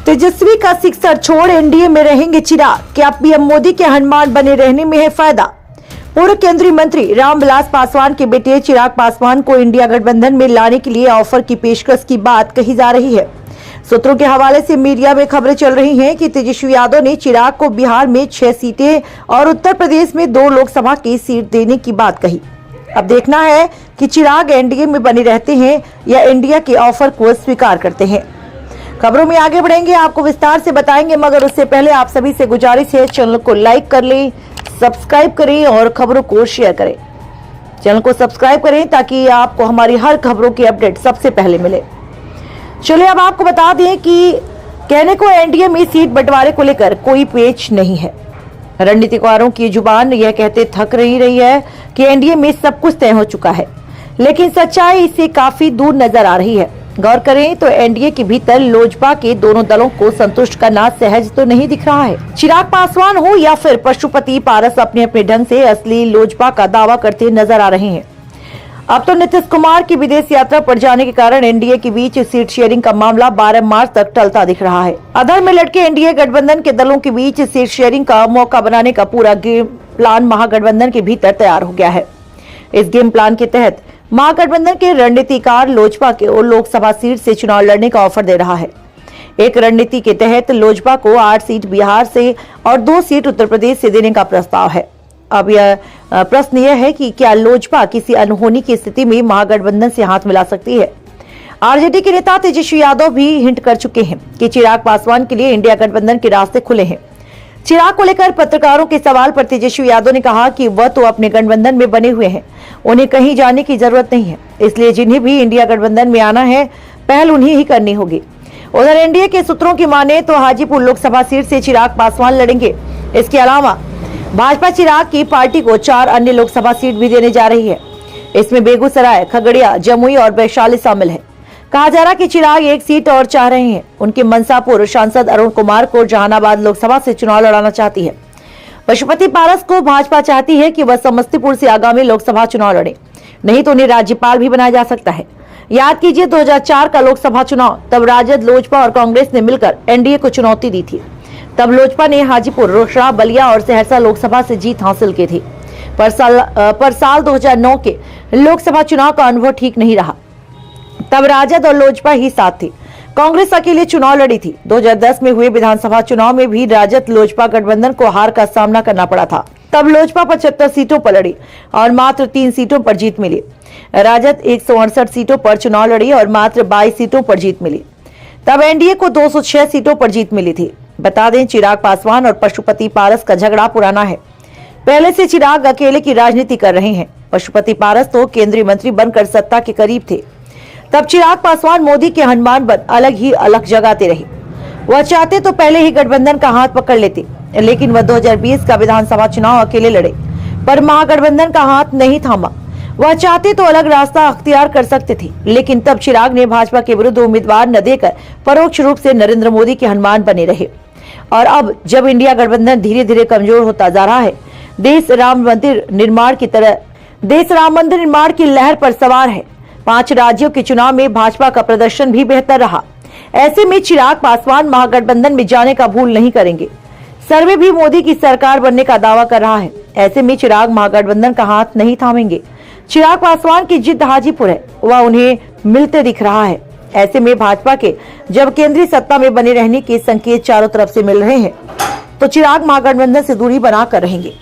तेजस्वी का सिक्सर छोड़ एनडीए में रहेंगे चिराग, क्या पीएम मोदी के हनुमान बने रहने में है फायदा? पूर्व केंद्रीय मंत्री रामविलास पासवान के बेटे चिराग पासवान को इंडिया गठबंधन में लाने के लिए ऑफर की पेशकश की बात कही जा रही है। सूत्रों के हवाले से मीडिया में खबरें चल रही हैं कि तेजस्वी यादव ने चिराग को बिहार में 6 सीटें और उत्तर प्रदेश में 2 लोकसभा की सीट देने की बात कही। अब देखना है कि चिराग एनडीए में बने रहते हैं या इंडिया के ऑफर को स्वीकार करते हैं। खबरों में आगे बढ़ेंगे, आपको विस्तार से बताएंगे, मगर उससे पहले आप सभी से गुजारिश है चैनल को लाइक कर लें, सब्सक्राइब करें और खबरों को शेयर करें। चैनल को सब्सक्राइब करें ताकि आपको हमारी हर खबरों की अपडेट सबसे पहले मिले। चलिए अब आपको बता दें कि कहने को एनडीए में सीट बंटवारे को लेकर कोई पेच नहीं है। रणनीतिकारों की जुबान यह कहते थक रही है कि एनडीए में सब कुछ तय हो चुका है, लेकिन सच्चाई इससे काफी दूर नजर आ रही है। गौर करें तो एनडीए के भीतर लोजपा के दोनों दलों को संतुष्ट करना सहज तो नहीं दिख रहा है। चिराग पासवान हो या फिर पशुपति पारस अपने अपने ढंग से असली लोजपा का दावा करते नजर आ रहे हैं। अब तो नीतीश कुमार की विदेश यात्रा पर जाने के कारण एनडीए के बीच सीट शेयरिंग का मामला 12 मार्च तक टलता दिख रहा है। अधर में लटके एनडीए गठबंधन के दलों के बीच सीट शेयरिंग का मौका बनाने का पूरा गेम प्लान महागठबंधन के भीतर तैयार हो गया है। इस गेम प्लान के तहत महागठबंधन के रणनीतिकार लोजपा के लोकसभा सीट से चुनाव लड़ने का ऑफर दे रहा है। एक रणनीति के तहत लोजपा को 8 सीट बिहार से और 2 सीट उत्तर प्रदेश से देने का प्रस्ताव है। अब यह प्रश्न यह है कि क्या लोजपा किसी अनहोनी की स्थिति में महागठबंधन से हाथ मिला सकती है? आरजेडी के नेता तेजस्वी यादव भी हिंट कर चुके हैं कि चिराग पासवान के लिए इंडिया गठबंधन के रास्ते खुले हैं। चिराग को लेकर पत्रकारों के सवाल पर तेजस्वी यादव ने कहा कि वह तो अपने गठबंधन में बने हुए हैं, उन्हें कहीं जाने की जरूरत नहीं है, इसलिए जिन्हें भी इंडिया गठबंधन में आना है पहल उन्हें ही करनी होगी। उधर एनडीए के सूत्रों की माने तो हाजीपुर लोकसभा सीट से चिराग पासवान लड़ेंगे। इसके अलावा भाजपा चिराग की पार्टी को 4 अन्य लोकसभा सीट भी देने जा रही है। इसमें बेगूसराय, खगड़िया, जमुई और वैशाली शामिल है। कहा जा रहा कि चिराग 1 सीट और चाह रहे हैं। उनके मंसापुर सांसद अरुण कुमार को जहानाबाद लोकसभा से चुनाव लड़ाना चाहती है। पशुपति पारस को भाजपा चाहती है कि वह समस्तीपुर से आगामी लोकसभा चुनाव लड़े, नहीं तो उन्हें राज्यपाल भी बनाया जा सकता है। याद कीजिए 2004 का लोकसभा चुनाव, तब राजद, लोजपा और कांग्रेस ने मिलकर एनडीए को चुनौती दी थी। तब लोजपा ने हाजीपुर, रोसड़ा, बलिया और सहरसा लोकसभा से जीत हासिल की थी। पर साल 2009 के लोकसभा चुनाव का अनुभव ठीक नहीं रहा। तब राजद और लोजपा ही साथ थी, कांग्रेस अकेले चुनाव लड़ी थी। 2010 में हुए विधानसभा चुनाव में भी राजद लोजपा गठबंधन को हार का सामना करना पड़ा था। तब लोजपा 75 सीटों पर लड़ी और मात्र 3 सीटों पर जीत मिली। राजद 168 सीटों पर चुनाव लड़ी और मात्र 22 सीटों पर जीत मिली। तब एनडीए को 206 सीटों पर जीत मिली थी। बता दें, चिराग पासवान और पशुपति पारस का झगड़ा पुराना है। पहले से चिराग अकेले की राजनीति कर रहे हैं। पशुपति पारस तो केंद्रीय मंत्री बनकर सत्ता के करीब थे। तब चिराग पासवान मोदी के हनुमान बन अलग ही अलग जगाते रहे। वह चाहते तो पहले ही गठबंधन का हाथ पकड़ लेते, लेकिन वह 2020 का विधानसभा चुनाव अकेले लड़े, पर महागठबंधन का हाथ नहीं थामा। वह चाहते तो अलग रास्ता अख्तियार कर सकते थे, लेकिन तब चिराग ने भाजपा के विरुद्ध उम्मीदवार न देकर परोक्ष रूप से नरेंद्र मोदी के हनुमान बने रहे। और अब जब इंडिया गठबंधन धीरे धीरे कमजोर होता जा रहा है, देश राम मंदिर निर्माण की लहर पर सवार है। 5 राज्यों के चुनाव में भाजपा का प्रदर्शन भी बेहतर रहा। ऐसे में चिराग पासवान महागठबंधन में जाने का भूल नहीं करेंगे। सर्वे भी मोदी की सरकार बनने का दावा कर रहा है। ऐसे में चिराग महागठबंधन का हाथ नहीं थामेंगे। चिराग पासवान की जिद हाजीपुर है, वह उन्हें मिलते दिख रहा है। ऐसे में भाजपा के जब केंद्रीय सत्ता में बने रहने के संकेत चारों तरफ से मिल रहे हैं, तो चिराग महागठबंधन से दूरी बनाकर रहेंगे।